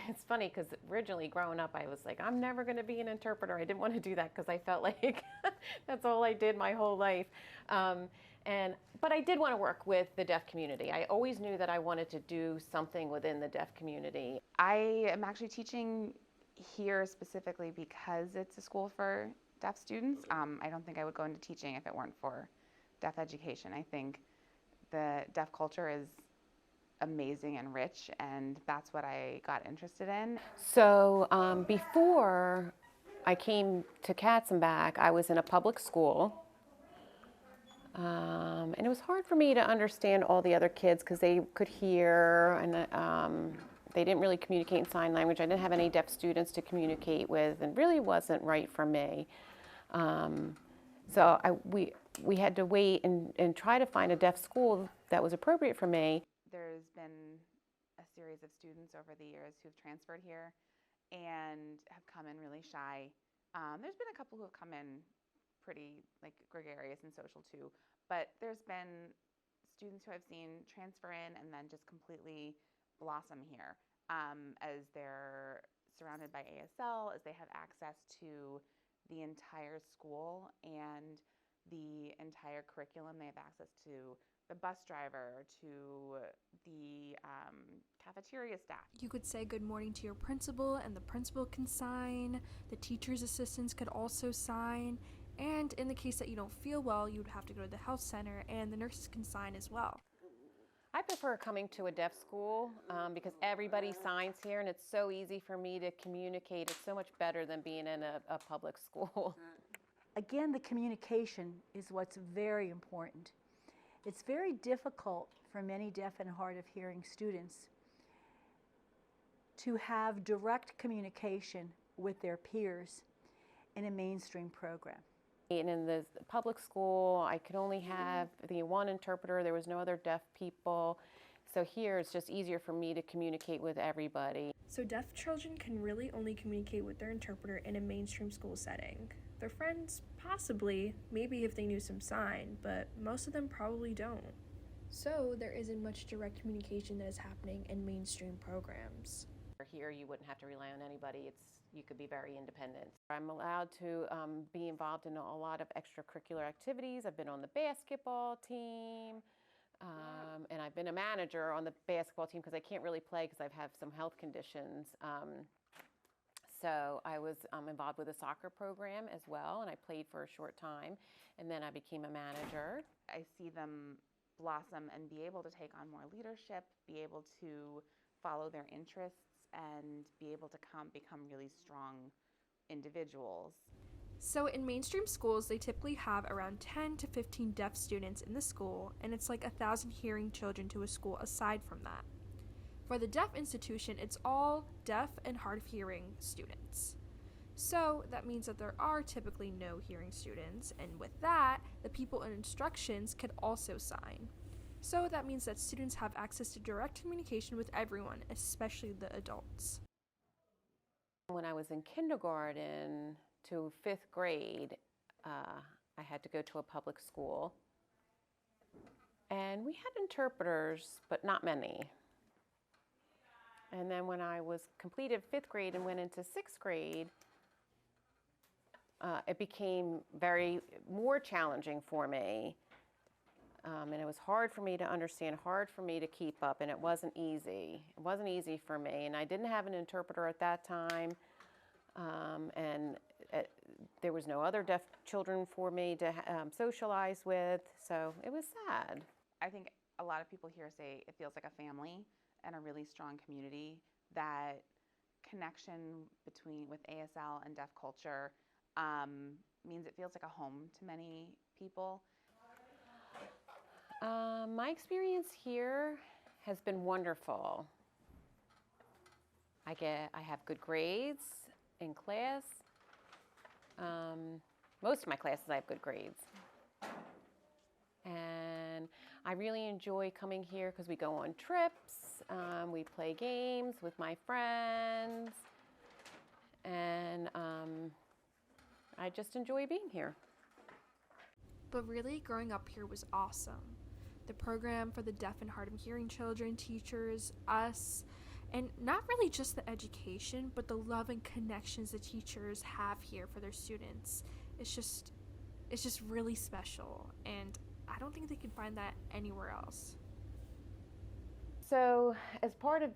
It's funny because originally growing up, I was like, I'm never going to be an interpreter. I didn't want to do that because I felt like that's all I did my whole life. Um, but I did want to work with the deaf community. I always knew that I wanted to do something within the deaf community. I am actually teaching here specifically because it's a school for deaf students. I don't think I would go into teaching if it weren't for deaf education. I think the deaf culture is amazing and rich, and that's what I got interested in. So before I came to Katzenbach, I was in a public school. And it was hard for me to understand all the other kids because they could hear and they didn't really communicate in sign language. I didn't have any deaf students to communicate with and really wasn't right for me. We had to wait and try to find a deaf school that was appropriate for me. There's been a series of students over the years who've transferred here and have come in really shy. There's been a couple who have come in pretty like gregarious and social too, but there's been students who I've seen transfer in and then just completely blossom here as they're surrounded by ASL, as they have access to the entire school and the entire curriculum. They have access to the bus driver, to the cafeteria staff. You could say good morning to your principal, and the principal can sign. The teacher's assistants could also sign. And in the case that you don't feel well, you would have to go to the health center, and the nurses can sign as well. I prefer coming to a deaf school because everybody signs here and it's so easy for me to communicate. It's so much better than being in a public school. Again, the communication is what's very important. It's very difficult for many deaf and hard of hearing students to have direct communication with their peers in a mainstream program. And in the public school, I could only have the one interpreter. There was no other deaf people. So here it's just easier for me to communicate with everybody. So deaf children can really only communicate with their interpreter in a mainstream school setting. Their friends, possibly, maybe if they knew some sign, but most of them probably don't. So there isn't much direct communication that is happening in mainstream programs. Here you wouldn't have to rely on anybody. You could be very independent. I'm allowed to be involved in a lot of extracurricular activities. I've been on the basketball team, and I've been a manager on the basketball team because I can't really play because I have some health conditions. So I was involved with a soccer program as well, and I played for a short time, and then I became a manager. I see them blossom and be able to take on more leadership, be able to follow their interests, and be able to become really strong individuals. So in mainstream schools, they typically have around 10 to 15 deaf students in the school, and it's like 1,000 hearing children to a school aside from that. For the deaf institution, it's all deaf and hard of hearing students. So that means that there are typically no hearing students, and with that, the people in instructions could also sign. So that means that students have access to direct communication with everyone, especially the adults. When I was in kindergarten to 5th grade, I had to go to a public school. And we had interpreters, but not many. And then when I was completed 5th grade and went into 6th grade, it became more challenging for me. And it was hard for me to understand, hard for me to keep up, and it wasn't easy. It wasn't easy for me, and I didn't have an interpreter at that time, there was no other deaf children for me to socialize with, so it was sad. I think a lot of people here say it feels like a family and a really strong community. That connection with ASL and deaf culture means it feels like a home to many people. My experience here has been wonderful. I have good grades in class. Most of my classes I have good grades. And I really enjoy coming here because we go on trips, we play games with my friends, and I just enjoy being here. But really, growing up here was awesome. The program for the deaf and hard of hearing children, teachers, us, And not really just the education, but the love and connections the teachers have here for their students. It's just really special, and I don't think they can find that anywhere else. So, as part of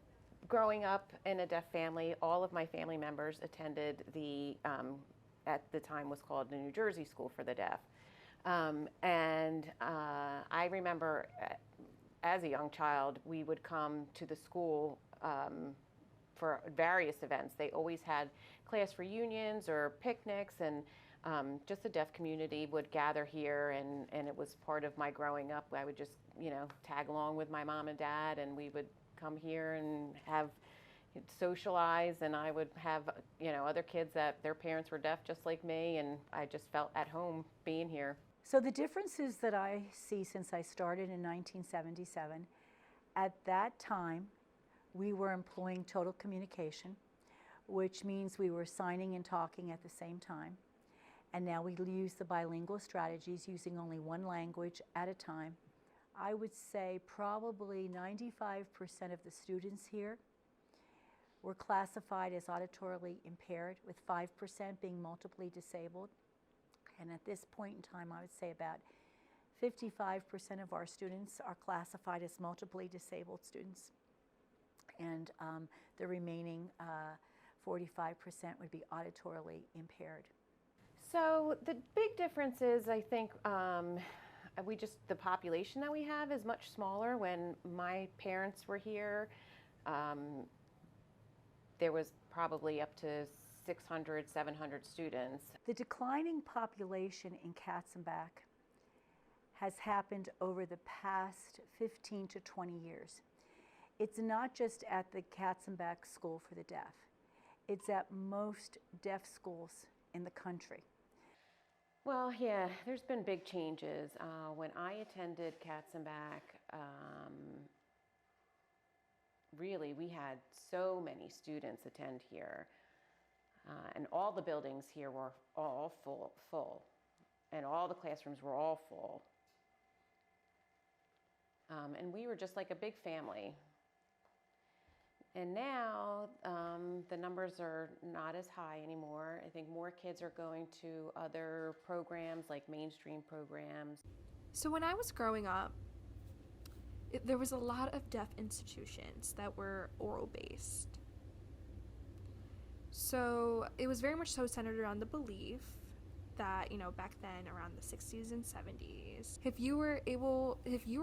growing up in a deaf family, all of my family members attended at the time was called the New Jersey School for the Deaf. I remember as a young child, we would come to the school for various events. They always had class reunions or picnics, and just the deaf community would gather here, and it was part of my growing up. I would just, tag along with my mom and dad, and we would come here and have socialize, and I would have, other kids that their parents were deaf just like me, and I just felt at home being here. So the differences that I see since I started in 1977, at that time, we were employing total communication, which means we were signing and talking at the same time. And now we use the bilingual strategies, using only one language at a time. I would say probably 95% of the students here were classified as auditorily impaired, with 5% being multiply disabled. And at this point in time, I would say about 55% of our students are classified as multiply disabled students. And the remaining 45% would be auditorily impaired. So the big difference is, I think, the population that we have is much smaller. When my parents were here, there was probably up to 600, 700 students. The declining population in Katzenbach has happened over the past 15 to 20 years. It's not just at the Katzenbach School for the Deaf. It's at most deaf schools in the country. Well, yeah, there's been big changes. When I attended Katzenbach, really, we had so many students attend here. And all the buildings here were all full. And all the classrooms were all full. And we were just like a big family. And now the numbers are not as high anymore. I think more kids are going to other programs, like mainstream programs. So when I was growing up, there was a lot of deaf institutions that were oral based. So it was very much so centered around the belief that, back then around the 60s and 70s, if you were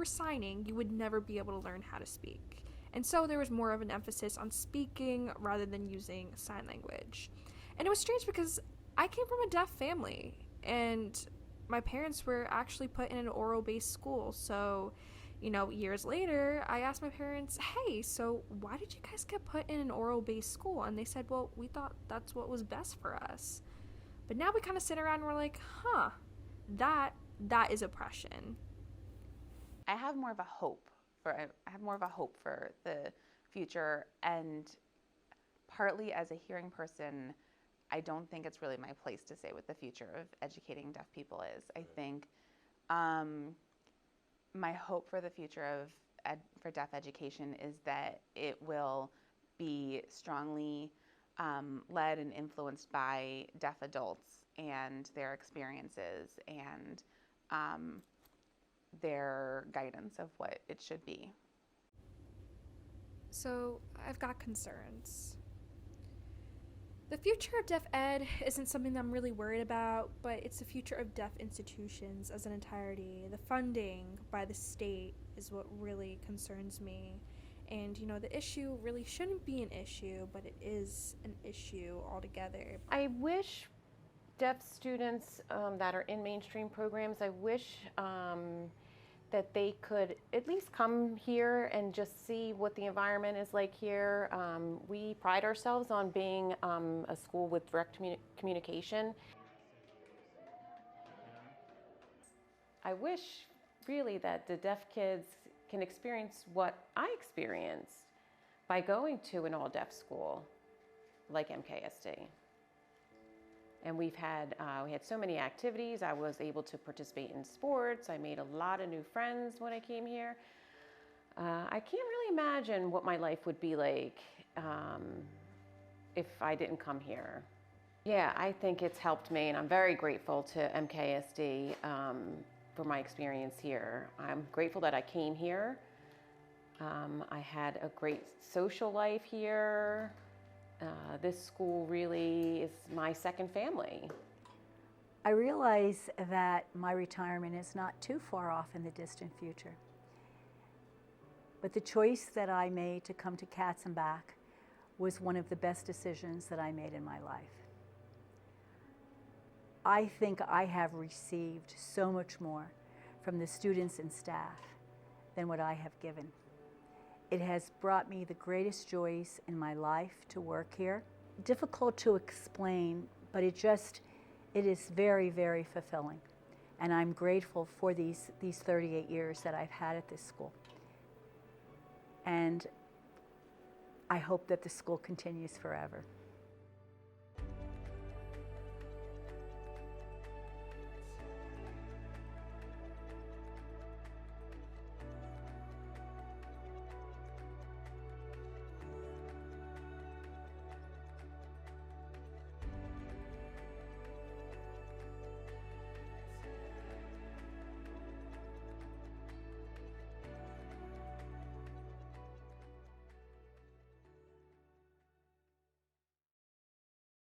signing, you would never be able to learn how to speak. And so there was more of an emphasis on speaking rather than using sign language. And it was strange because I came from a deaf family, and my parents were actually put in an oral-based school. So, years later, I asked my parents, hey, so why did you guys get put in an oral-based school? And they said, well, we thought that's what was best for us. But now we kind of sit around and we're like, that is oppression. I have more of a hope for the future, and partly as a hearing person, I don't think it's really my place to say what the future of educating deaf people is. I think my hope for the future for deaf education is that it will be strongly led and influenced by deaf adults and their experiences and their guidance of what it should be. So I've got concerns. The future of deaf ed isn't something that I'm really worried about, but it's the future of deaf institutions as an entirety. The funding by the state is what really concerns me. And, the issue really shouldn't be an issue, but it is an issue altogether. I wish deaf students that are in mainstream programs, I wish that they could at least come here and just see what the environment is like here. We pride ourselves on being a school with direct communication. I wish really that the deaf kids can experience what I experienced by going to an all-deaf school like MKSD. And we had so many activities. I was able to participate in sports. I made a lot of new friends when I came here. I can't really really imagine what my life would be like if I didn't come here. Yeah, I think it's helped me, and I'm very grateful to MKSD for my experience here. I'm grateful that I came here. I had a great social life here. This school really is my second family. I realize that my retirement is not too far off in the distant future. But the choice that I made to come to Katzenbach was one of the best decisions that I made in my life. I think I have received so much more from the students and staff than what I have given. It has brought me the greatest joys in my life to work here. Difficult to explain, but it is very, very fulfilling. And I'm grateful for these 38 years that I've had at this school. And I hope that the school continues forever.